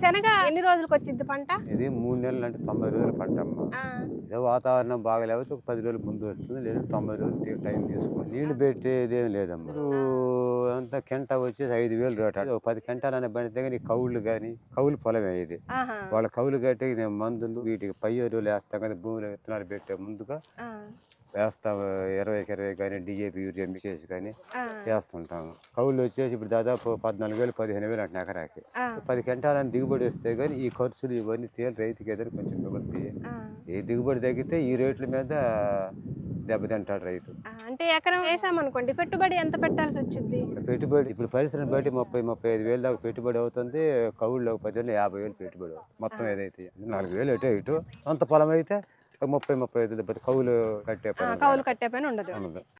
శనగ ఎన్ని రోజులకు వచ్చింది పంట? ఇది 3 నెలలు అంటే 90 రోజుల పంట అమ్మ. ఏదో వాతావరణం బాగలేకపోతే ఒక 10 రోజులు ముందు వస్తుంది, లేదా 90 రోజులు టైం తీసుకుని నీళ్లు పెట్టేది ఏం లేదమ్మా. ఇప్పుడు అంతా కెంట వచ్చేసి 5,000 రేట. ఒక 10 కెంటాలనే బండితే కానీ కౌళ్ళు కానీ కౌలు పొలమే ఇది. వాళ్ళ కౌలు కట్టి నేను మందులు వీటికి పై ఎరువులు వేస్తాం కదా, భూమిలో విత్తనాలు పెట్టే ముందుగా వేస్తాం. 20 కానీ DAP యూరియా మిక్స్ చేసి కానీ వేస్తుంటాము. కౌళ్ళు వచ్చేసి ఇప్పుడు దాదాపు 14,000 15,000 అంటే ఎకరాకి. 10 కెంటాలని దిగుబడి వస్తే కానీ ఈ ఖర్చులు ఇవన్నీ తేలి రైతుకి ఏదైనా కొంచెం మిగులుతాయి. ఈ దిగుబడి తగ్గితే ఈ రేట్ల మీద దెబ్బతింటాడు రైతు. అంటే ఎకరం వేసామనుకోండి, పెట్టుబడి ఎంత పెట్టాల్సి వచ్చింది? పెట్టుబడి ఇప్పుడు పరిశ్రమ బట్టి 30-35 దాకా పెట్టుబడి అవుతుంది. కౌళ్ళు 10,000-50,000 పెట్టుబడి అవుతుంది. మొత్తం ఏదైతే 4,000 అటు ఇటు. అంత పొలం అయితే 30-35 కౌలు కట్టే పని ఉండదు.